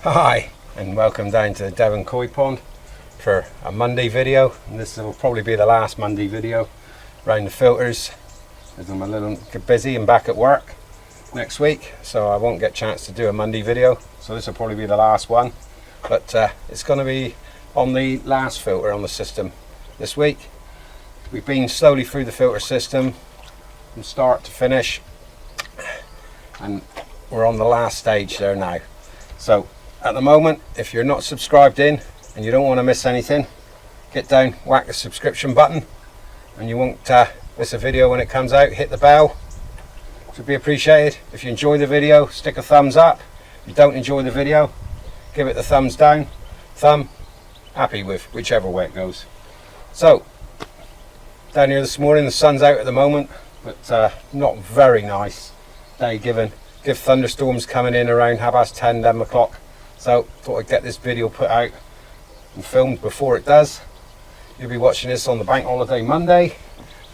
Hi, and welcome down to the Devon Koi Pond for a Monday video. And this will probably be the last Monday video around the filters, as I'm a little busy and back at work next week, so I won't get a chance to do a Monday video. So this will probably be the last one, but it's going to be on the last filter on the system this week. We've been slowly through the filter system from start to finish, and we're on the last stage there now. So at the moment, if you're not subscribed in and you don't want to miss anything, get down, whack the subscription button, and you won't miss a video when it comes out. Hit the bell, should be appreciated. If you enjoy the video, stick a thumbs up. If you don't enjoy the video, give it the thumbs down. Thumb, happy with whichever way it goes. So down here this morning, the sun's out at the moment, but not very nice day given. Give thunderstorms coming in around 10:30, 11 o'clock. So thought I'd get this video put out and filmed before it does. You'll be watching this on the bank holiday Monday.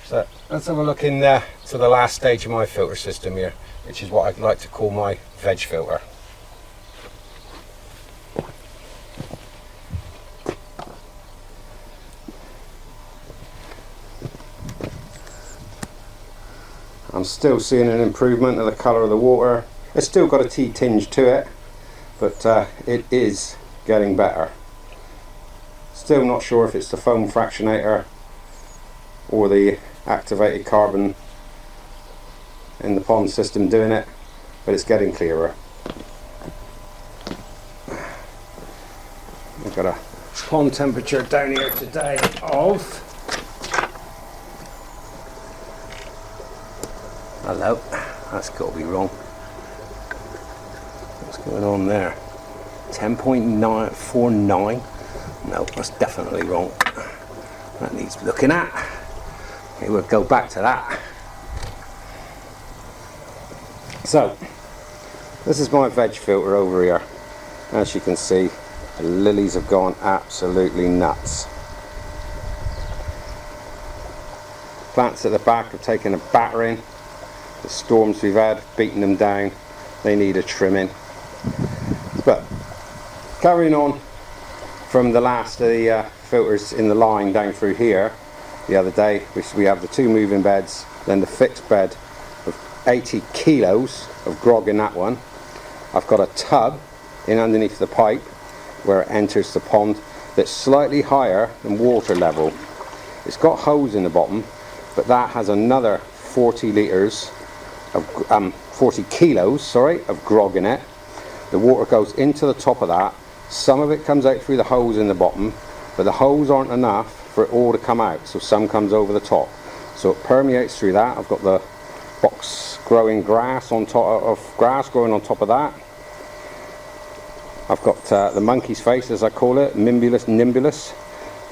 So let's have a look in there to the last stage of my filter system here, which is what I'd like to call my veg filter. I'm still seeing an improvement of the colour of the water. It's still got a tea tinge to it, but it is getting better. Still not sure if it's the foam fractionator or the activated carbon in the pond system doing it, but it's getting clearer. We've got a pond temperature down here today of... Hello, that's got to be wrong. What's going on there? 10.949. No, that's definitely wrong. That needs looking at. Okay, we'll go back to that. So, this is my veg filter over here. As you can see, the lilies have gone absolutely nuts. Plants at the back have taken a battering. The storms we've had, beating them down. They need a trimming. But carrying on from the last of the filters in the line down through here the other day, we have the two moving beds, then the fixed bed with 80 kilos of grog in that one. I've got a tub in underneath the pipe where it enters the pond that's slightly higher than water level. It's got holes in the bottom, but that has another 40 litres of 40 kilos of grog in it. The water goes into the top of that. Some of it comes out through the holes in the bottom, but the holes aren't enough for it all to come out, so some comes over the top, so it permeates through that. I've got the box growing grass on top of grass growing on top of that. I've got the monkey's face, as I call it, Mimbulus nimbulus,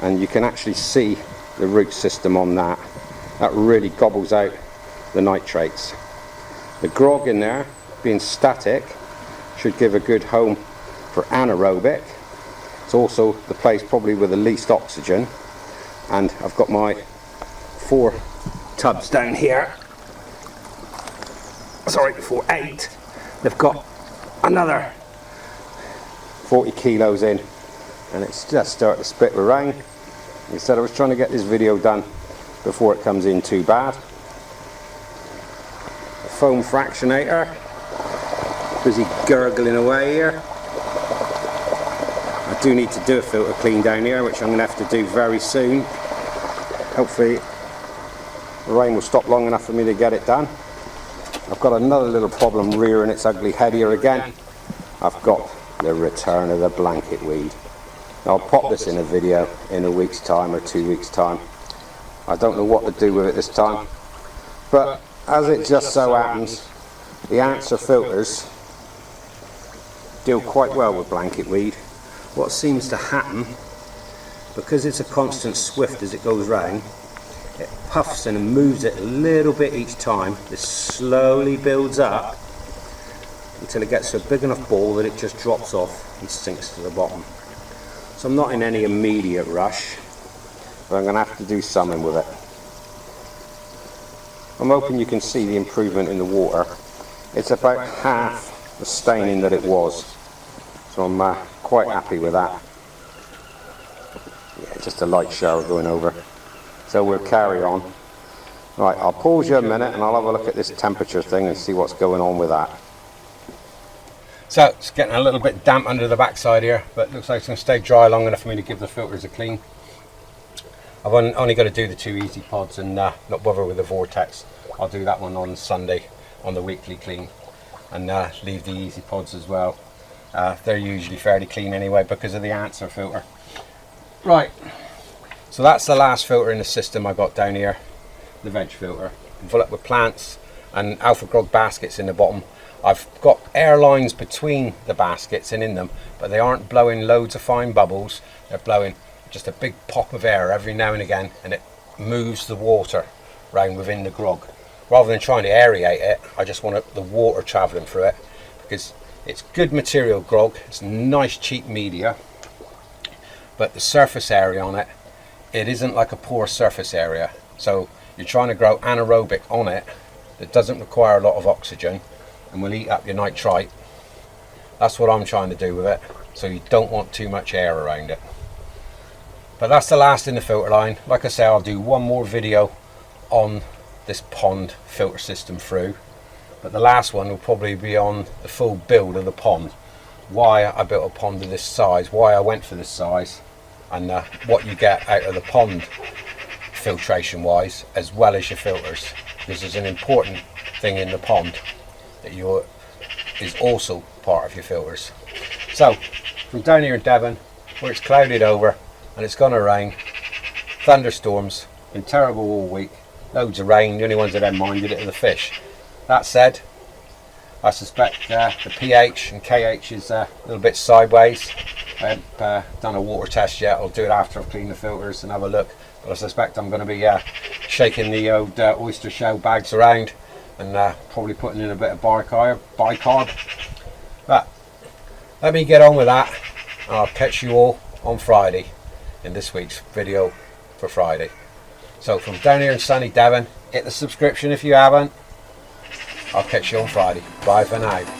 and you can actually see the root system on that. That really gobbles out the nitrates. The grog in there, being static, should give a good home for anaerobic. It's also the place probably with the least oxygen. And I've got my 4 tubs down here. Sorry, 8. They've got another 40 kilos in, and it's just starting to spit with rain. Instead, I was trying to get this video done before it comes in too bad. Foam fractionator, busy gurgling away here. I do need to do a filter clean down here, which I'm going to have to do very soon. Hopefully the rain will stop long enough for me to get it done. I've got another little problem rearing its ugly head here again. I've got the return of the blanket weed. I'll pop this in a video in a week's time or 2 weeks' time. I don't know what to do with it this time, but as it just so happens, the Answer filters deal quite well with blanket weed. What seems to happen, because it's a constant swift as it goes round, it puffs and moves it a little bit each time. This slowly builds up until it gets to a big enough ball that it just drops off and sinks to the bottom. So I'm not in any immediate rush, but I'm going to have to do something with it. I'm hoping you can see the improvement in the water. It's about half the staining that it was. So So I'm quite happy with that. Yeah, just a light shower going over. So we'll carry on. Right, I'll pause you a minute and I'll have a look at this temperature thing and see what's going on with that. So it's getting a little bit damp under the backside here, but it looks like it's going to stay dry long enough for me to give the filters a clean. I've only got to do the 2 easy pods and not bother with the vortex. I'll do that one on Sunday on the weekly clean, and leave the easy pods as well. They're usually fairly clean anyway because of the answer filter. Right, so that's the last filter in the system I got down here, the veg filter. Full up with plants and Alpha Grog baskets in the bottom. I've got air lines between the baskets and in them, but they aren't blowing loads of fine bubbles. They're blowing just a big pop of air every now and again, and it moves the water around within the grog. Rather than trying to aerate it, I just want the water travelling through it, because it's good material grog, it's nice cheap media, but the surface area on it, it isn't like a poor surface area. So you're trying to grow anaerobic on it that doesn't require a lot of oxygen and will eat up your nitrite. That's what I'm trying to do with it, so you don't want too much air around it. But that's the last in the filter line. Like I say, I'll do one more video on this pond filter system through, but the last one will probably be on the full build of the pond, why I built a pond of this size, why I went for this size, and what you get out of the pond filtration wise as well as your filters. This is an important thing in the pond that is also part of your filters. So from down here in Devon, where it's clouded over and it's going to rain, thunderstorms, been terrible all week, loads of rain, the only ones that I minded it are the fish. That said, I suspect the pH and KH is a little bit sideways. I haven't done a water test yet. I'll do it after I've cleaned the filters and have a look, but I suspect I'm going to be shaking the old oyster shell bags around and probably putting in a bit of bicarb. But let me get on with that, and I'll catch you all on Friday in this week's video for Friday. So from down here in sunny Devon, hit the subscription if you haven't. I'll catch you on Friday. Bye for now.